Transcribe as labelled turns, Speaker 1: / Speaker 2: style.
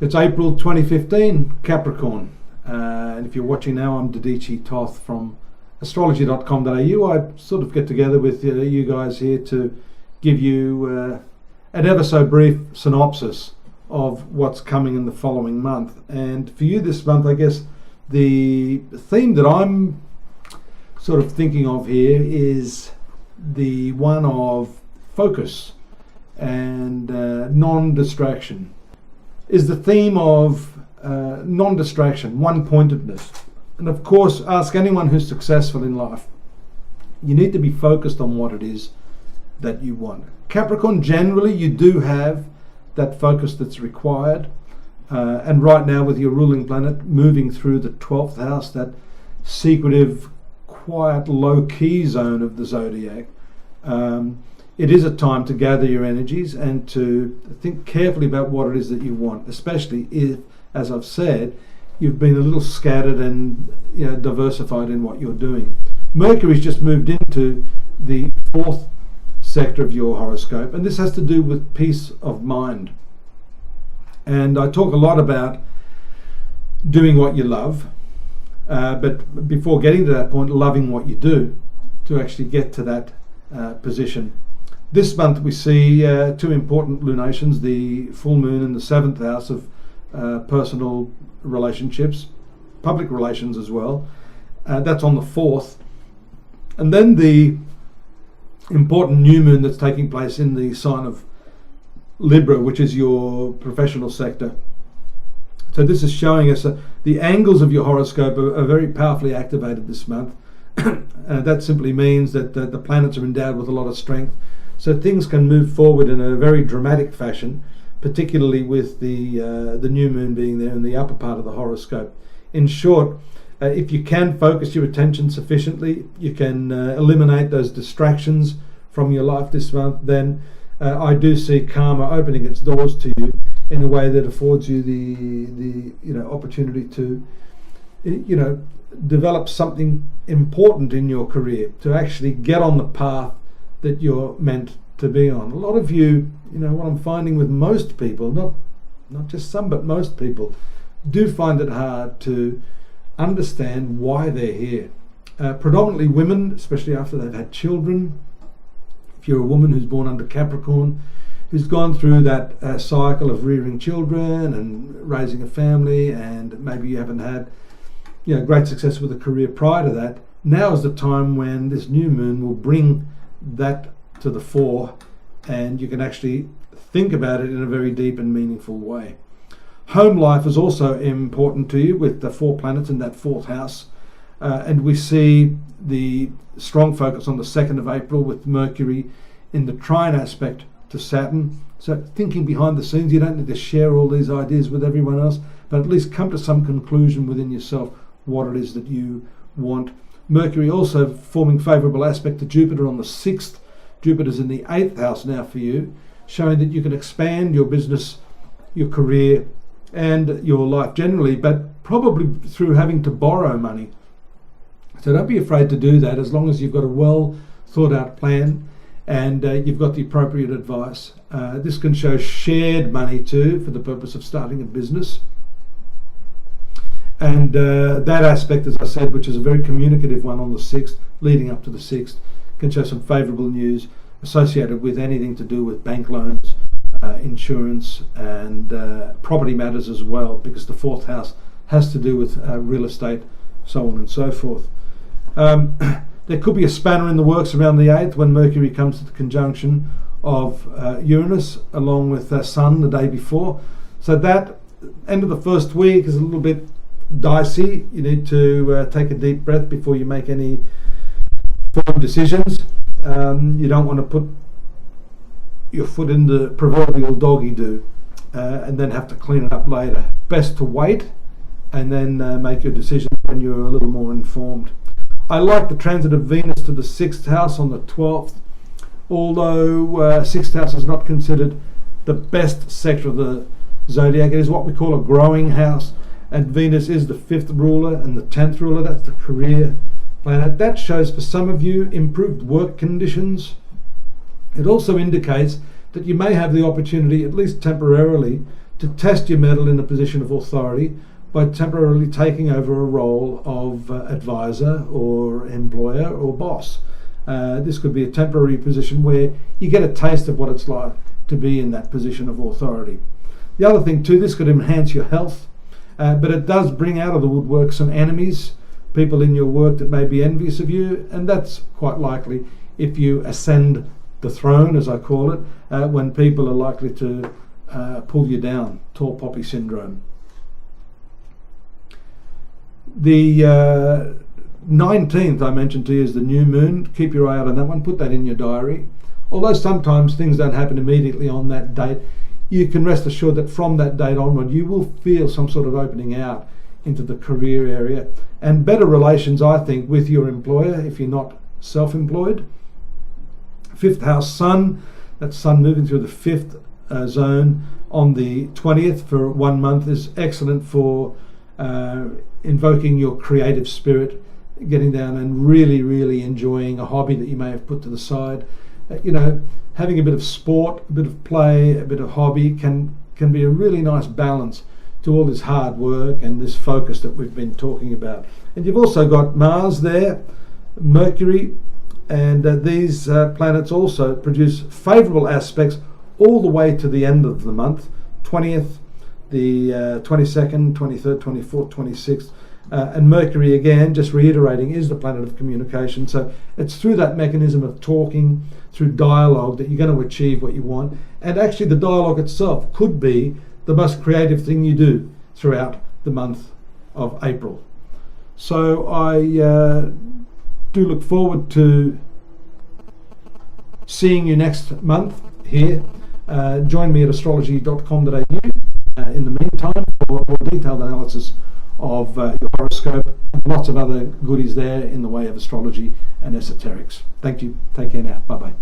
Speaker 1: It's April 2015, Capricorn. And if you're watching now, I'm Dadhichi Toth from astrology.com.au. I sort of get together with you guys here to give you an ever so brief synopsis of what's coming in the following month. And for you this month, I guess the theme that I'm sort of thinking of here is the one of focus and non-distraction. Is the theme of non-distraction, one-pointedness. And of course, ask anyone who's successful in life. You need to be focused on what it is that you want. Capricorn, generally you do have that focus that's required. And right now with your ruling planet moving through the 12th house, that secretive, quiet, low-key zone of the zodiac, it is a time to gather your energies and to think carefully about what it is that you want, especially if, as I've said, you've been a little scattered and diversified in what you're doing. Mercury's just moved into the 4th sector of your horoscope, and this has to do with peace of mind. And I talk a lot about doing what you love, but before getting to that point, loving what you do to actually get to that position. This month we see two important lunations, the full moon in the 7th house of personal relationships, public relations as well. That's on the 4th. And then the important new moon that's taking place in the sign of Libra, which is your professional sector. So this is showing us the angles of your horoscope are very powerfully activated this month. That simply means that the planets are endowed with a lot of strength. So things can move forward in a very dramatic fashion, particularly with the new moon being there in the upper part of the horoscope. In short, if you can focus your attention sufficiently, you can eliminate those distractions from your life this month, then I do see karma opening its doors to you in a way that affords you the opportunity to develop something important in your career, to actually get on the path that you're meant to be on. A lot of you, what I'm finding with most people, not just some, but most people, do find it hard to understand why they're here. Predominantly women, especially after they've had children. If you're a woman who's born under Capricorn, who's gone through that cycle of rearing children and raising a family, and maybe you haven't had great success with a career prior to that, now is the time when this new moon will bring that to the fore, and you can actually think about it in a very deep and meaningful way. Home life is also important to you with the 4 planets in that 4th house, and we see the strong focus on the 2nd of April with Mercury in the trine aspect to Saturn. So thinking behind the scenes, you don't need to share all these ideas with everyone else, but at least come to some conclusion within yourself what it is that you want. Mercury also forming favourable aspect to Jupiter on the 6th. Jupiter's in the 8th house now for you, showing that you can expand your business, your career, and your life generally, but probably through having to borrow money. So don't be afraid to do that, as long as you've got a well thought out plan and you've got the appropriate advice. This can show shared money too, for the purpose of starting a business. And that aspect, as I said, which is a very communicative one on the 6th, leading up to the 6th, can show some favourable news associated with anything to do with bank loans, insurance, and property matters as well, because the 4th house has to do with real estate, so on and so forth. There could be a spanner in the works around the 8th when Mercury comes to the conjunction of Uranus along with Sun the day before. So that end of the first week is a little bit dicey. You need to take a deep breath before you make any firm decisions. You don't want to put your foot in the proverbial doggy do and then have to clean it up later. Best to wait and then make your decision when you're a little more informed. I like the transit of Venus to the 6th house on the 12th, although 6th house is not considered the best sector of the zodiac. It is what we call a growing house, and Venus is the 5th ruler and the 10th ruler. That's the career planet. That shows for some of you improved work conditions. It also indicates that you may have the opportunity, at least temporarily, to test your mettle in a position of authority by temporarily taking over a role of advisor or employer or boss. This could be a temporary position where you get a taste of what it's like to be in that position of authority. The other thing too, this could enhance your health, but it does bring out of the woodwork some enemies, people in your work that may be envious of you, and that's quite likely if you ascend the throne, as I call it, when people are likely to pull you down, tall poppy syndrome. The 19th I mentioned to you is the new moon. Keep your eye out on that one, put that in your diary. Although sometimes things don't happen immediately on that date, you can rest assured that from that date onward you will feel some sort of opening out into the career area and better relations, I think, with your employer if you're not self-employed. 5th house sun, that's sun moving through the 5th zone on the 20th for 1 month, is excellent for invoking your creative spirit, getting down and really enjoying a hobby that you may have put to the side. Having a bit of sport, a bit of play, a bit of hobby can be a really nice balance to all this hard work and this focus that we've been talking about. And you've also got Mars there, Mercury, and these planets also produce favourable aspects all the way to the end of the month, 20th, the 22nd, 23rd, 24th, 26th. And Mercury, again, just reiterating, is the planet of communication. So it's through that mechanism of talking, through dialogue, that you're going to achieve what you want. And actually the dialogue itself could be the most creative thing you do throughout the month of April. So I do look forward to seeing you next month here. Join me at astrology.com.au in the meantime for more detailed analysis of your horoscope and lots of other goodies there in the way of astrology and esoterics. Thank you. Take care now. Bye-bye.